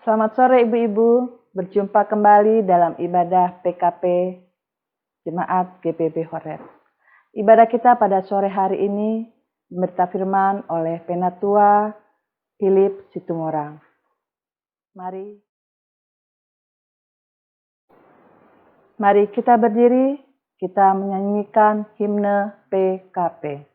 Selamat sore Ibu-Ibu, berjumpa kembali dalam ibadah PKP Jemaat GPB Horeb. Ibadah kita pada sore hari ini diberita firman oleh Penatua Philip Situmorang. Mari kita berdiri, kita menyanyikan himne PKP.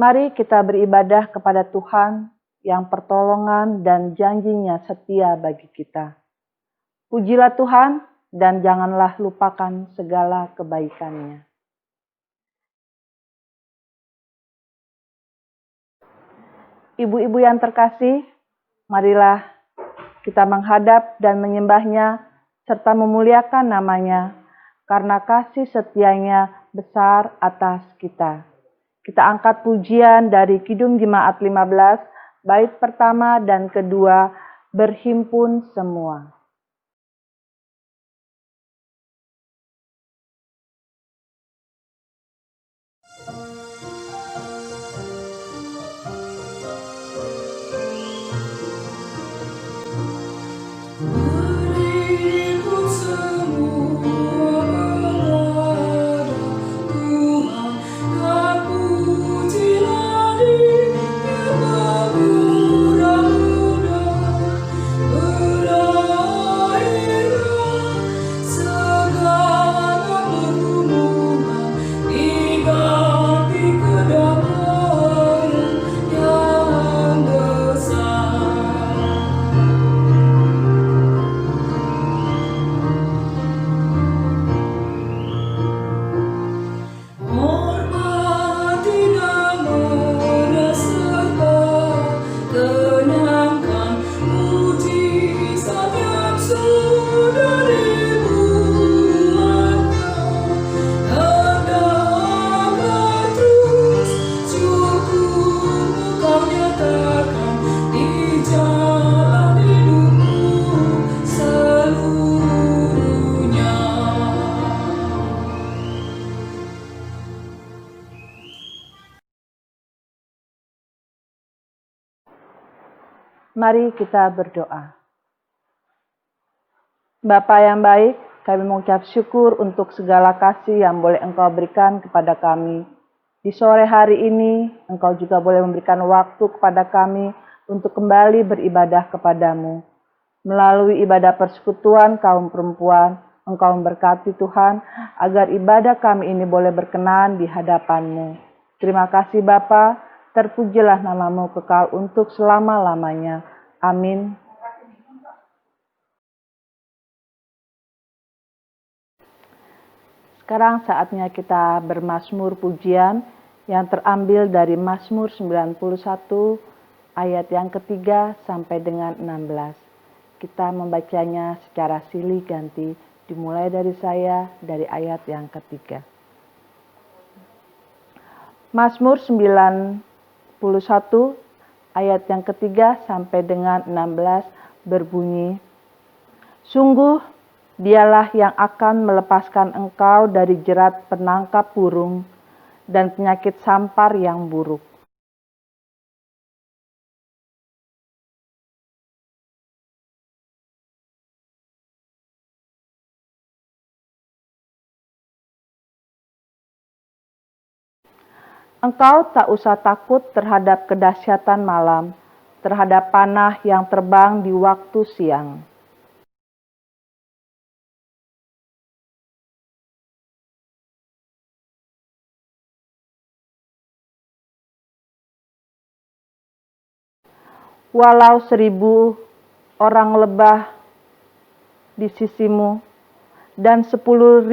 Mari kita beribadah kepada Tuhan yang pertolongan dan janjinya setia bagi kita. Pujilah Tuhan dan janganlah lupakan segala kebaikannya. Ibu-ibu yang terkasih, marilah kita menghadap dan menyembahnya serta memuliakan namanya karena kasih setianya besar atas kita. Kita angkat pujian dari Kidung Jemaat 15, bait pertama dan kedua, berhimpun semua. Lord. Mari kita berdoa. Bapa yang baik, kami mengucap syukur untuk segala kasih yang boleh Engkau berikan kepada kami. Di sore hari ini, Engkau juga boleh memberikan waktu kepada kami untuk kembali beribadah kepadamu. Melalui ibadah persekutuan kaum perempuan, Engkau memberkati Tuhan, agar ibadah kami ini boleh berkenan di hadapan-Mu. Terima kasih Bapa, terpujilah nama-Mu kekal untuk selama-lamanya. Amin. Sekarang saatnya kita bermazmur pujian yang terambil dari Mazmur 91 ayat yang ketiga sampai dengan 16. Kita membacanya secara silih ganti, dimulai dari saya dari ayat yang ketiga. Mazmur 91 ayat yang ketiga sampai dengan 16 berbunyi, sungguh Dialah yang akan melepaskan engkau dari jerat penangkap burung dan penyakit sampar yang buruk. Engkau tak usah takut terhadap kedahsyatan malam, terhadap panah yang terbang di waktu siang. Walau 1000 orang lebah di sisimu dan 10.000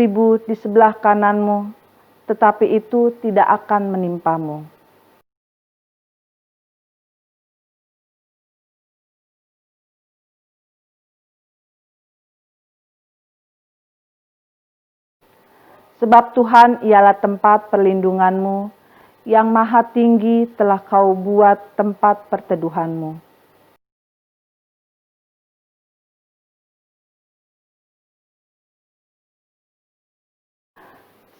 di sebelah kananmu, tetapi itu tidak akan menimpamu. Sebab Tuhan ialah tempat perlindunganmu, yang maha tinggi telah kau buat tempat perteduhanmu.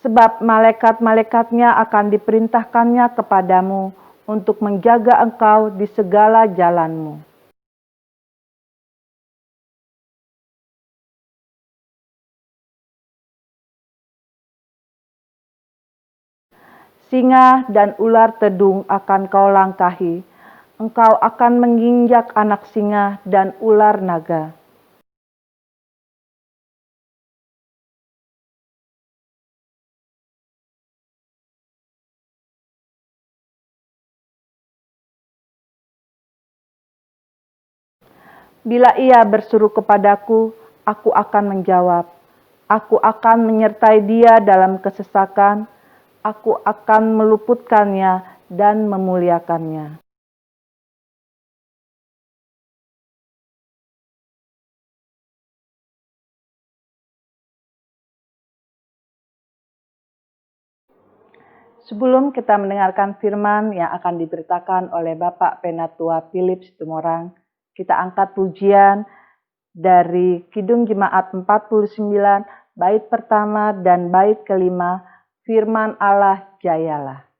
Sebab malaikat-malaikatnya akan diperintahkannya kepadamu untuk menjaga engkau di segala jalanmu. Singa dan ular tedung akan kau langkahi, engkau akan menginjak anak singa dan ular naga. Bila ia berseru kepadaku, aku akan menjawab. Aku akan menyertai dia dalam kesesakan, aku akan meluputkannya dan memuliakannya. Sebelum kita mendengarkan firman yang akan diberitakan oleh Bapak Penatua Philip Situmorang, kita angkat pujian dari Kidung Jemaat 49, bait pertama dan bait kelima, Firman Allah Jayalah.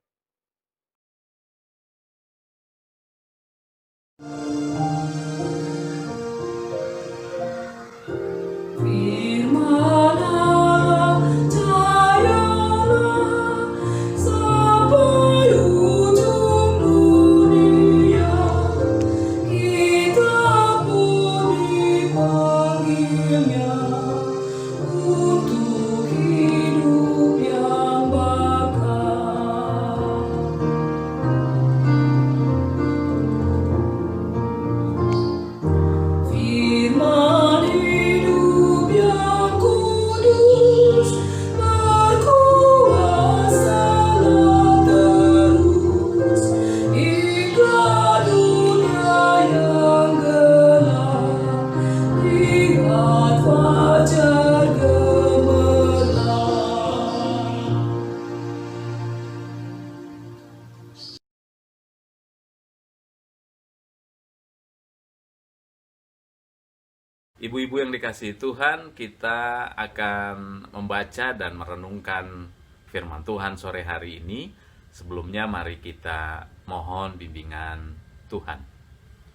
Ibu-ibu yang dikasihi Tuhan, kita akan membaca dan merenungkan firman Tuhan sore hari ini. Sebelumnya mari kita mohon bimbingan Tuhan.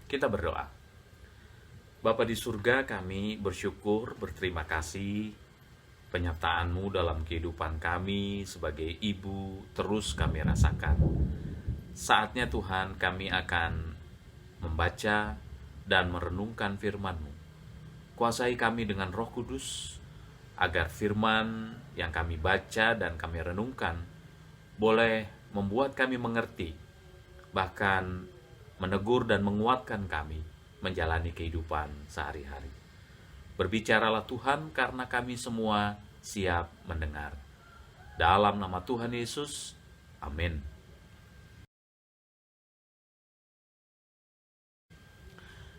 Kita berdoa. Bapa di surga, kami bersyukur, berterima kasih penyertaan-Mu dalam kehidupan kami sebagai ibu terus kami rasakan. Saatnya Tuhan kami akan membaca dan merenungkan firman-Mu. Kuasai kami dengan Roh Kudus, agar firman yang kami baca dan kami renungkan boleh membuat kami mengerti, bahkan menegur dan menguatkan kami menjalani kehidupan sehari-hari. Berbicaralah Tuhan, karena kami semua siap mendengar. Dalam nama Tuhan Yesus, amin.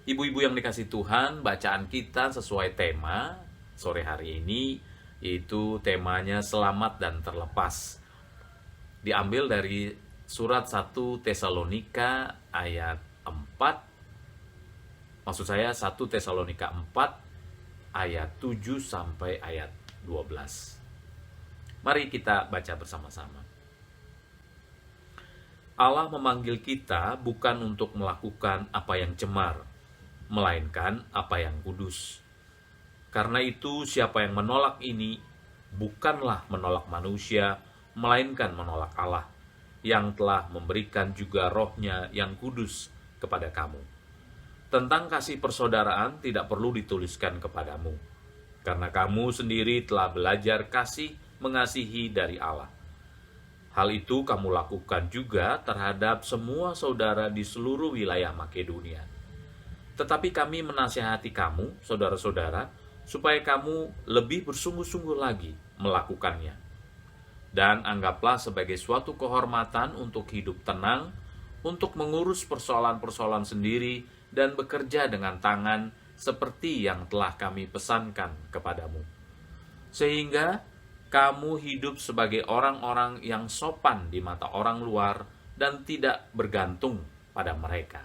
Ibu-ibu yang dikasihi Tuhan, bacaan kita sesuai tema sore hari ini, yaitu temanya selamat dan terlepas. Diambil dari surat 1 Tesalonika ayat 4, maksud saya 1 Tesalonika 4 ayat 7 sampai ayat 12. Mari kita baca bersama-sama. Allah memanggil kita bukan untuk melakukan apa yang cemar, melainkan apa yang kudus. Karena itu siapa yang menolak ini bukanlah menolak manusia, melainkan menolak Allah, yang telah memberikan juga rohnya yang kudus kepada kamu. Tentang kasih persaudaraan tidak perlu dituliskan kepadamu, karena kamu sendiri telah belajar kasih mengasihi dari Allah. Hal itu kamu lakukan juga terhadap semua saudara di seluruh wilayah Makedonia. Tetapi kami menasihati kamu, saudara-saudara, supaya kamu lebih bersungguh-sungguh lagi melakukannya. Dan anggaplah sebagai suatu kehormatan untuk hidup tenang, untuk mengurus persoalan-persoalan sendiri, dan bekerja dengan tangan seperti yang telah kami pesankan kepadamu. Sehingga kamu hidup sebagai orang-orang yang sopan di mata orang luar dan tidak bergantung pada mereka.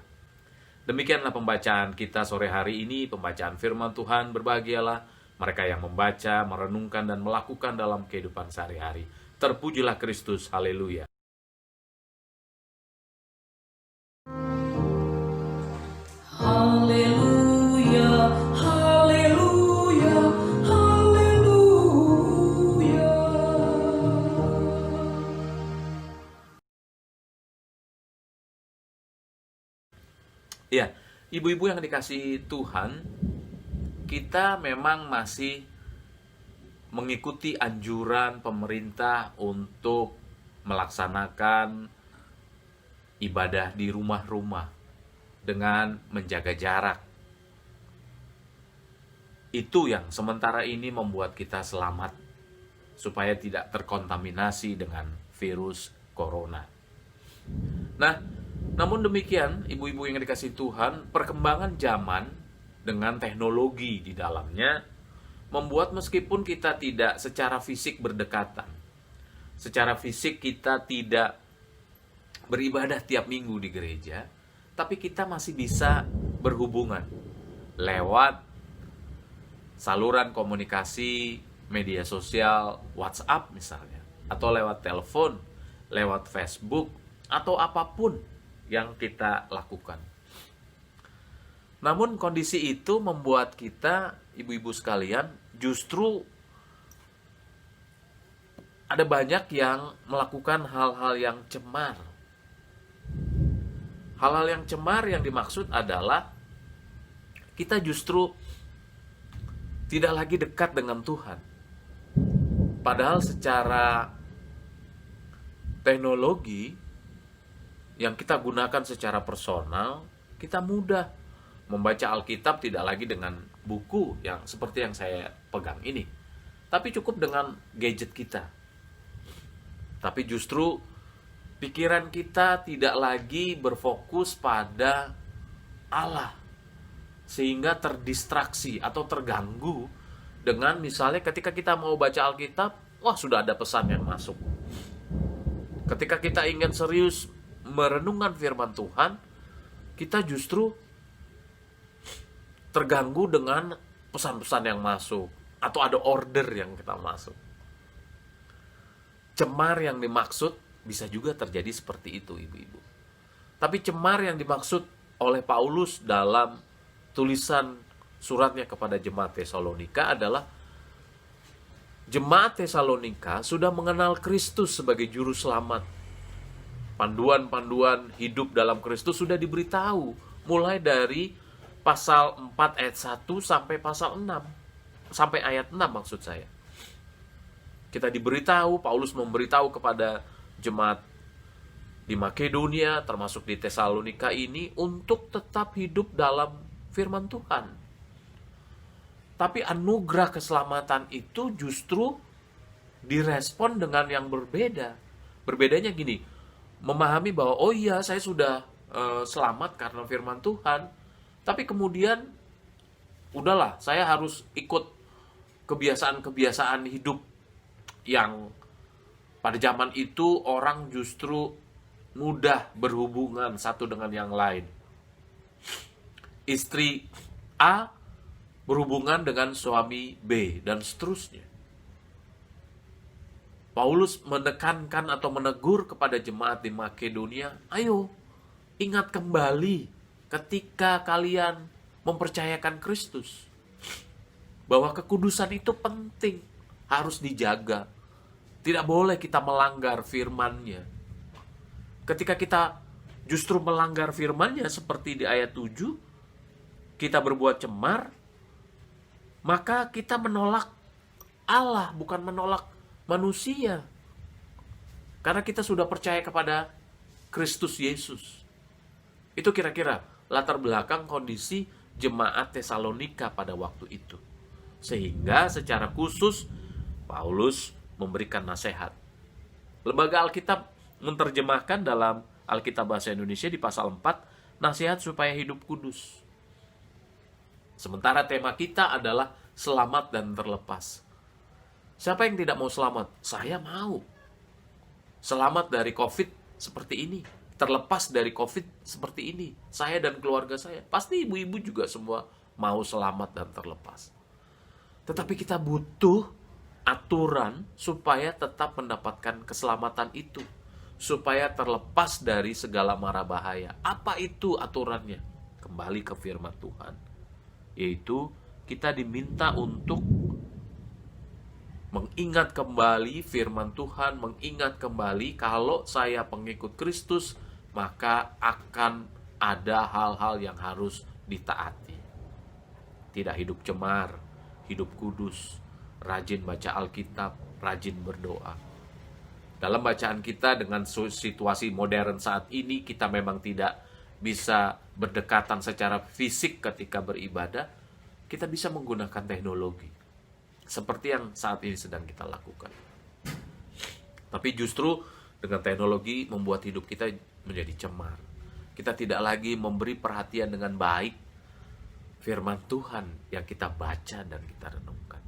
Demikianlah pembacaan kita sore hari ini, pembacaan firman Tuhan. Berbahagialah mereka yang membaca, merenungkan, dan melakukan dalam kehidupan sehari-hari. Terpujilah Kristus, haleluya. Haleluya, haleluya, haleluya. Ya, ibu-ibu yang dikasihi Tuhan, kita memang masih mengikuti anjuran pemerintah untuk melaksanakan ibadah di rumah-rumah dengan menjaga jarak. Itu yang sementara ini membuat kita selamat, supaya tidak terkontaminasi dengan virus corona. Nah, namun demikian, ibu-ibu yang dikasihi Tuhan, perkembangan zaman dengan teknologi di dalamnya membuat meskipun kita tidak secara fisik berdekatan, secara fisik kita tidak beribadah tiap minggu di gereja, tapi kita masih bisa berhubungan lewat saluran komunikasi media sosial, WhatsApp misalnya, atau lewat telepon, lewat Facebook, atau apapun yang kita lakukan. Namun kondisi itu membuat kita, ibu-ibu sekalian, justru ada banyak yang melakukan hal-hal yang cemar. Hal-hal yang cemar yang dimaksud adalah kita justru tidak lagi dekat dengan Tuhan. Padahal secara teknologi yang kita gunakan secara personal, kita mudah membaca Alkitab tidak lagi dengan buku yang seperti yang saya pegang ini, tapi cukup dengan gadget kita. Tapi justru pikiran kita tidak lagi berfokus pada Allah, sehingga terdistraksi atau terganggu dengan misalnya ketika kita mau baca Alkitab, wah sudah ada pesan yang masuk. Ketika kita ingin serius merenungkan firman Tuhan, kita justru terganggu dengan pesan-pesan yang masuk, atau ada order yang kita masuk. Cemar yang dimaksud bisa juga terjadi seperti itu, ibu-ibu. Tapi cemar yang dimaksud oleh Paulus dalam tulisan suratnya kepada jemaat Tesalonika adalah jemaat Tesalonika sudah mengenal Kristus sebagai juru selamat. Panduan-panduan hidup dalam Kristus sudah diberitahu mulai dari pasal 4 ayat 1 sampai pasal 6. Sampai ayat 6 maksud saya. Kita diberitahu, Paulus memberitahu kepada jemaat di Makedonia, termasuk di Tesalonika ini, untuk tetap hidup dalam firman Tuhan. Tapi anugerah keselamatan itu justru direspon dengan yang berbeda. Berbedanya gini, memahami bahwa oh iya saya sudah selamat karena firman Tuhan, tapi kemudian udahlah saya harus ikut kebiasaan-kebiasaan hidup yang pada zaman itu orang justru mudah berhubungan satu dengan yang lain. Istri A berhubungan dengan suami B, dan seterusnya. Paulus menekankan atau menegur kepada jemaat di Makedonia, ayo ingat kembali ketika kalian mempercayakan Kristus, bahwa kekudusan itu penting, harus dijaga. Tidak boleh kita melanggar firman-Nya. Ketika kita justru melanggar firman-Nya seperti di ayat 7, kita berbuat cemar, maka kita menolak Allah, bukan menolak manusia. Karena kita sudah percaya kepada Kristus Yesus. Itu kira-kira latar belakang kondisi jemaat Tesalonika pada waktu itu. Sehingga secara khusus Paulus memberikan nasihat. Lembaga Alkitab menerjemahkan dalam Alkitab Bahasa Indonesia di pasal 4, nasihat supaya hidup kudus. Sementara tema kita adalah selamat dan terlepas. Siapa yang tidak mau selamat? Saya mau. Selamat dari COVID seperti ini. Terlepas dari COVID seperti ini. Saya dan keluarga saya. Pasti ibu-ibu juga semua mau selamat dan terlepas. Tetapi kita butuh aturan supaya tetap mendapatkan keselamatan itu. Supaya terlepas dari segala mara bahaya. Apa itu aturannya? Kembali ke firman Tuhan. Yaitu kita diminta untuk mengingat kembali firman Tuhan, mengingat kembali kalau saya pengikut Kristus, maka akan ada hal-hal yang harus ditaati. Tidak hidup cemar, hidup kudus, rajin baca Alkitab, rajin berdoa. Dalam bacaan kita dengan situasi modern saat ini, kita memang tidak bisa berdekatan secara fisik ketika beribadah, kita bisa menggunakan teknologi. Seperti yang saat ini sedang kita lakukan. Tapi justru dengan teknologi membuat hidup kita menjadi cemar. Kita tidak lagi memberi perhatian dengan baik firman Tuhan yang kita baca dan kita renungkan.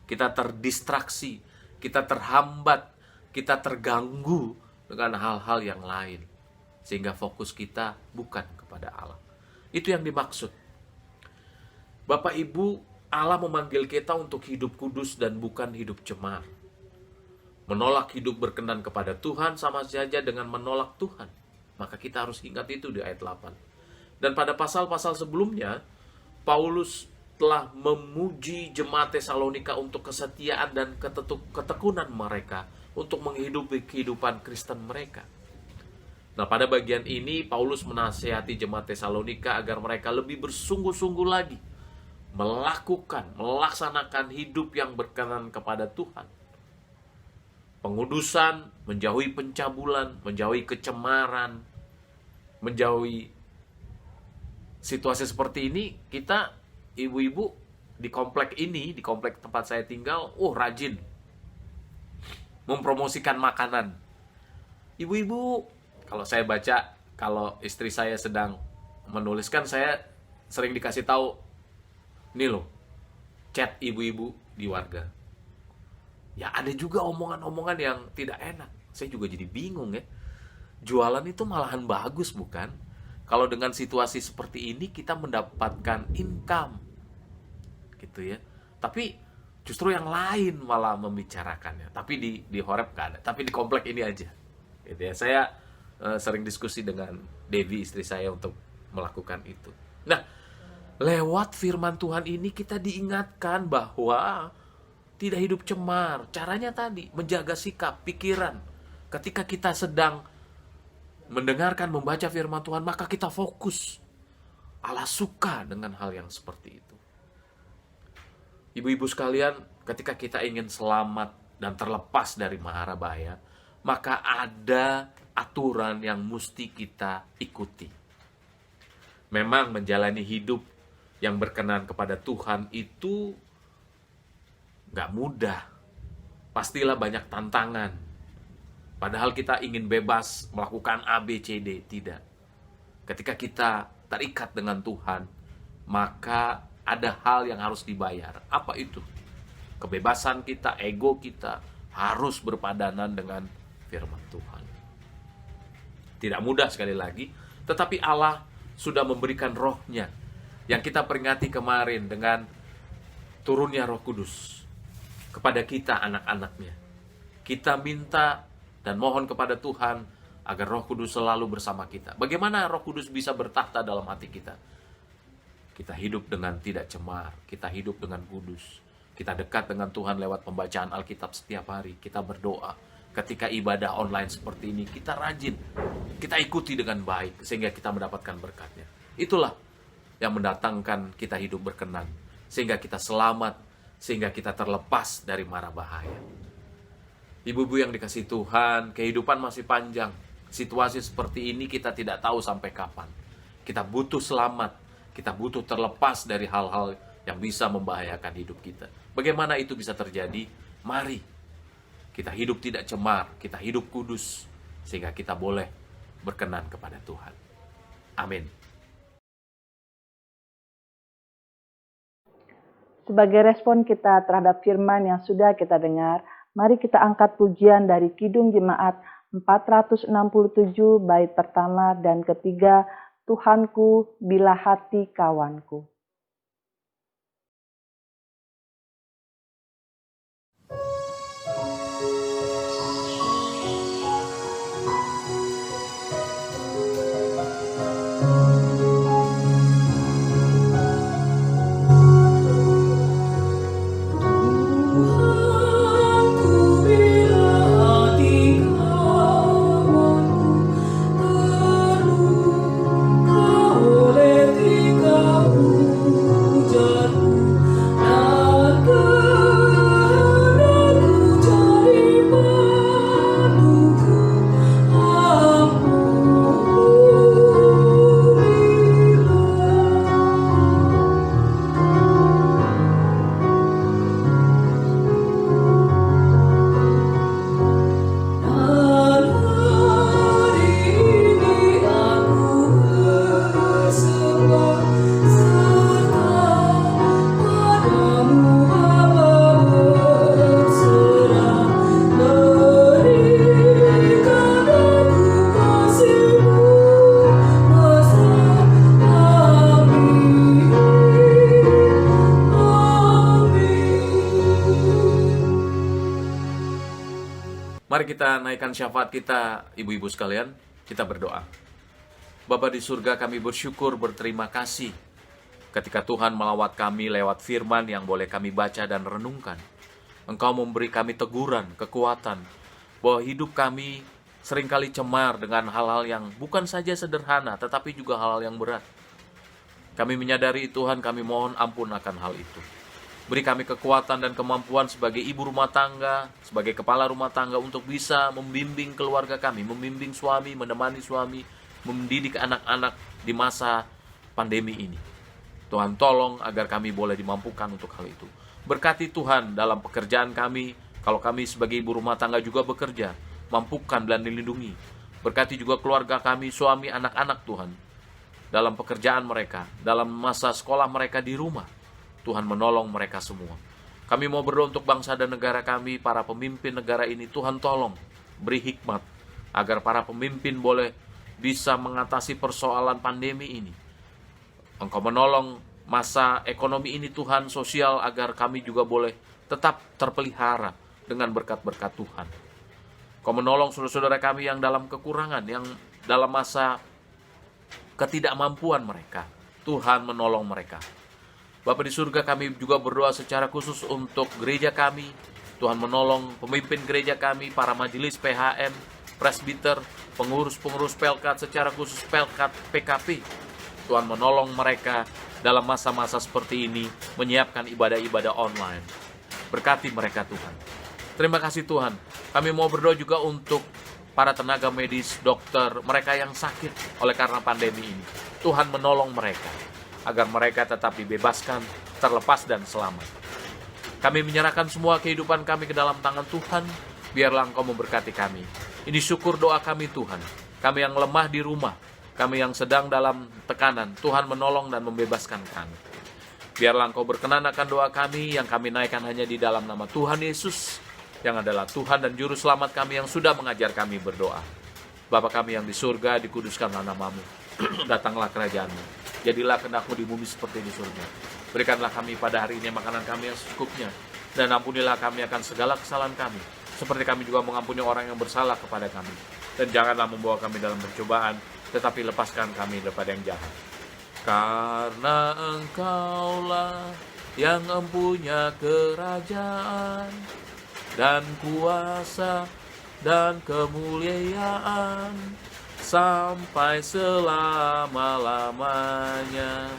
Kita terdistraksi, kita terhambat, kita terganggu dengan hal-hal yang lain. Sehingga fokus kita bukan kepada Allah. Itu yang dimaksud. Bapak Ibu, Allah memanggil kita untuk hidup kudus dan bukan hidup cemar. Menolak hidup berkenan kepada Tuhan sama saja dengan menolak Tuhan. Maka kita harus ingat itu di ayat 8. Dan pada pasal-pasal sebelumnya, Paulus telah memuji jemaat Tesalonika untuk kesetiaan dan ketekunan mereka untuk menghidupi kehidupan Kristen mereka. Nah, pada bagian ini Paulus menasihati jemaat Tesalonika agar mereka lebih bersungguh-sungguh lagi melaksanakan hidup yang berkenan kepada Tuhan. Pengudusan, menjauhi pencabulan, menjauhi kecemaran, menjauhi situasi seperti ini. Kita ibu-ibu di komplek ini, di komplek tempat saya tinggal, rajin mempromosikan makanan. Ibu-ibu, kalau saya baca, kalau istri saya sedang menuliskan, saya sering dikasih tahu, nih loh, chat ibu-ibu di warga. Ya ada juga omongan-omongan yang tidak enak. Saya juga jadi bingung ya. Jualan itu malahan bagus bukan? Kalau dengan situasi seperti ini kita mendapatkan income. Gitu ya. Tapi justru yang lain malah membicarakannya. Tapi di Horeb gak ada. Tapi di komplek ini aja. Gitu ya. Saya sering diskusi dengan Devi istri saya untuk melakukan itu. Nah, Lewat firman Tuhan ini kita diingatkan bahwa tidak hidup cemar. Caranya tadi, menjaga sikap, pikiran. Ketika kita sedang mendengarkan, membaca firman Tuhan, maka kita fokus. Allah suka dengan hal yang seperti itu. Ibu-ibu sekalian, ketika kita ingin selamat dan terlepas dari mara bahaya, maka ada aturan yang mesti kita ikuti. Memang menjalani hidup yang berkenan kepada Tuhan itu gak mudah. Pastilah banyak tantangan. Padahal kita ingin bebas melakukan A, B, C, D. Tidak. Ketika kita terikat dengan Tuhan, maka ada hal yang harus dibayar. Apa itu? Kebebasan kita, ego kita harus berpadanan dengan firman Tuhan. Tidak mudah sekali lagi, tetapi Allah sudah memberikan rohnya yang kita peringati kemarin dengan turunnya Roh Kudus kepada kita anak-anaknya. Kita minta dan mohon kepada Tuhan agar Roh Kudus selalu bersama kita. Bagaimana Roh Kudus bisa bertahta dalam hati kita? Kita hidup dengan tidak cemar, kita hidup dengan kudus. Kita dekat dengan Tuhan lewat pembacaan Alkitab setiap hari. Kita berdoa. Ketika ibadah online seperti ini, kita rajin. Kita ikuti dengan baik sehingga kita mendapatkan berkatnya. Itulah yang mendatangkan kita hidup berkenan. Sehingga kita selamat, sehingga kita terlepas dari mara bahaya. Ibu-ibu yang dikasihi Tuhan, kehidupan masih panjang. Situasi seperti ini kita tidak tahu sampai kapan. Kita butuh selamat, kita butuh terlepas dari hal-hal yang bisa membahayakan hidup kita. Bagaimana itu bisa terjadi? Mari kita hidup tidak cemar, kita hidup kudus, sehingga kita boleh berkenan kepada Tuhan. Amin. Sebagai respon kita terhadap firman yang sudah kita dengar, mari kita angkat pujian dari Kidung Jemaat 467 bait pertama dan ketiga, Tuhanku bila hati kawanku. Mari kita naikkan syafaat kita, ibu-ibu sekalian, kita berdoa. Bapa di surga, kami bersyukur, berterima kasih ketika Tuhan melawat kami lewat firman yang boleh kami baca dan renungkan. Engkau memberi kami teguran, kekuatan, bahwa hidup kami seringkali cemar dengan hal-hal yang bukan saja sederhana, tetapi juga hal-hal yang berat. Kami menyadari Tuhan, kami mohon ampun akan hal itu. Beri kami kekuatan dan kemampuan sebagai ibu rumah tangga, sebagai kepala rumah tangga untuk bisa membimbing keluarga kami, membimbing suami, menemani suami, mendidik anak-anak di masa pandemi ini. Tuhan tolong agar kami boleh dimampukan untuk hal itu. Berkati Tuhan dalam pekerjaan kami, kalau kami sebagai ibu rumah tangga juga bekerja, mampukan dan dilindungi. Berkati juga keluarga kami, suami, anak-anak Tuhan, dalam pekerjaan mereka, dalam masa sekolah mereka di rumah. Tuhan menolong mereka semua. Kami mau berdoa untuk bangsa dan negara kami, para pemimpin negara ini. Tuhan tolong, beri hikmat, agar para pemimpin boleh bisa mengatasi persoalan pandemi ini. Engkau menolong masa ekonomi ini Tuhan, sosial, agar kami juga boleh tetap terpelihara dengan berkat-berkat Tuhan. Engkau menolong saudara-saudara kami yang dalam kekurangan, yang dalam masa ketidakmampuan mereka. Tuhan menolong mereka. Bapa di surga, kami juga berdoa secara khusus untuk gereja kami. Tuhan menolong pemimpin gereja kami, para majelis PHM, presbiter, pengurus-pengurus Pelkat, secara khusus Pelkat PKP. Tuhan menolong mereka dalam masa-masa seperti ini, menyiapkan ibadah-ibadah online. Berkati mereka Tuhan. Terima kasih Tuhan. Kami mau berdoa juga untuk para tenaga medis, dokter, mereka yang sakit oleh karena pandemi ini. Tuhan menolong mereka, agar mereka tetap dibebaskan, terlepas dan selamat. Kami menyerahkan semua kehidupan kami ke dalam tangan Tuhan, biarlah Engkau memberkati kami. Ini syukur doa kami Tuhan. Kami yang lemah di rumah, kami yang sedang dalam tekanan, Tuhan menolong dan membebaskan kami. Biarlah Engkau berkenan akan doa kami yang kami naikkan hanya di dalam nama Tuhan Yesus, yang adalah Tuhan dan Juru Selamat kami yang sudah mengajar kami berdoa. Bapa kami yang di surga, dikuduskanlah nama-Mu. Datanglah kerajaan-Mu. Jadilah kehendak-Mu di bumi seperti di surga. Berikanlah kami pada hari ini makanan kami yang secukupnya, dan ampunilah kami akan segala kesalahan kami, seperti kami juga mengampuni orang yang bersalah kepada kami. Dan janganlah membawa kami dalam pencobaan, tetapi lepaskan kami daripada yang jahat. Karena Engkaulah yang mempunyai kerajaan dan kuasa dan kemuliaan sampai selama-lamanya.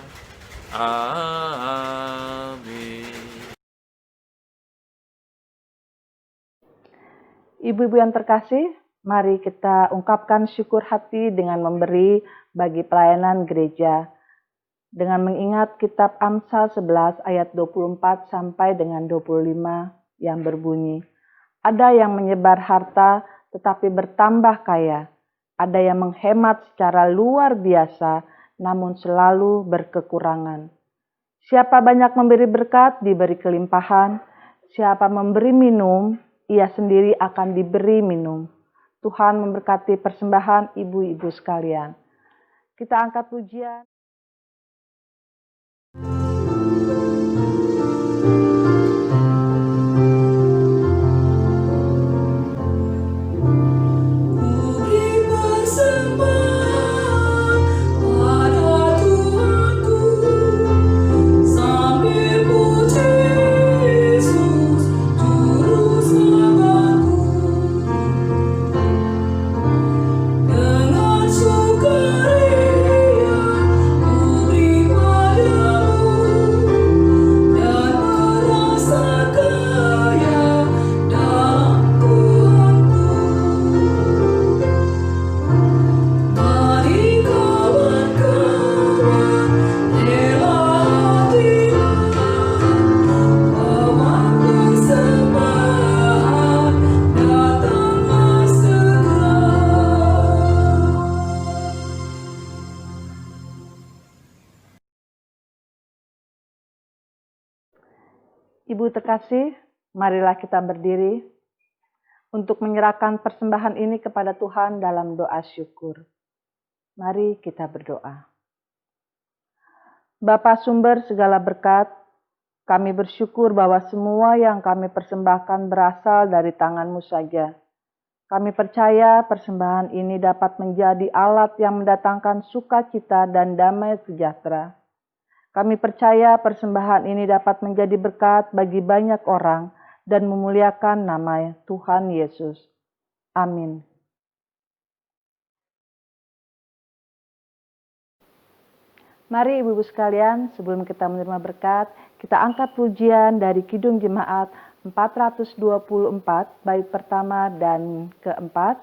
Amin. Ibu-ibu yang terkasih, mari kita ungkapkan syukur hati dengan memberi bagi pelayanan gereja. Dengan mengingat kitab Amsal 11 ayat 24 sampai dengan 25 yang berbunyi, ada yang menyebar harta tetapi bertambah kaya. Ada yang menghemat secara luar biasa namun selalu berkekurangan. Siapa banyak memberi berkat, diberi kelimpahan. Siapa memberi minum, ia sendiri akan diberi minum. Tuhan memberkati persembahan ibu-ibu sekalian. Kita angkat pujian. Ibu terkasih, marilah kita berdiri untuk menyerahkan persembahan ini kepada Tuhan dalam doa syukur. Mari kita berdoa. Bapa sumber segala berkat, kami bersyukur bahwa semua yang kami persembahkan berasal dari tangan-Mu saja. Kami percaya persembahan ini dapat menjadi alat yang mendatangkan sukacita dan damai sejahtera. Kami percaya persembahan ini dapat menjadi berkat bagi banyak orang dan memuliakan nama Tuhan Yesus. Amin. Mari ibu-ibu sekalian, sebelum kita menerima berkat, kita angkat pujian dari Kidung Jemaat 424, bait pertama dan keempat.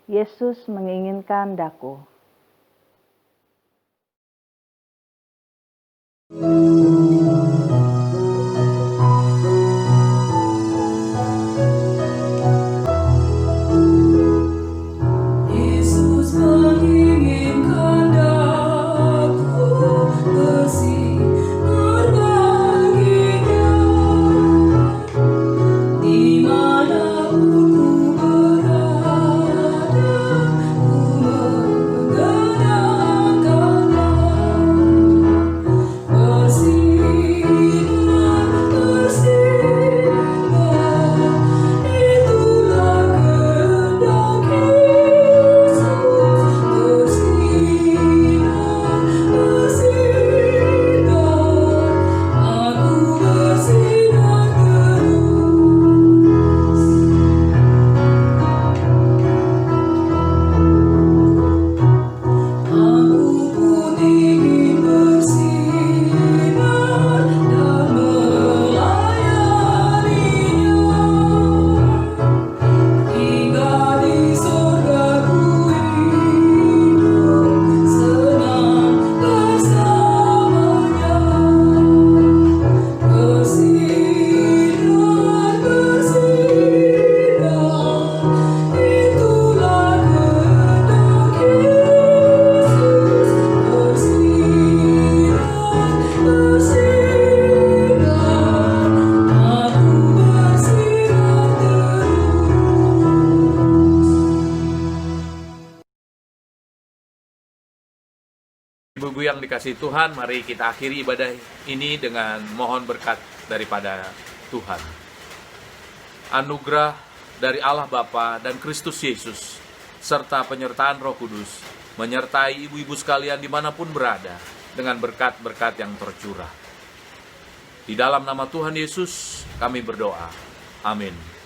Yesus menginginkan daku. Yesus menginginkan daku bersinar baginya, dimanapun ku berada, ku Ibu-ibu yang dikasihi Tuhan, mari kita akhiri ibadah ini dengan mohon berkat daripada Tuhan. Anugerah dari Allah Bapa dan Kristus Yesus, serta penyertaan Roh Kudus, menyertai ibu-ibu sekalian dimanapun berada, dengan berkat-berkat yang tercurah. Di dalam nama Tuhan Yesus, kami berdoa. Amin.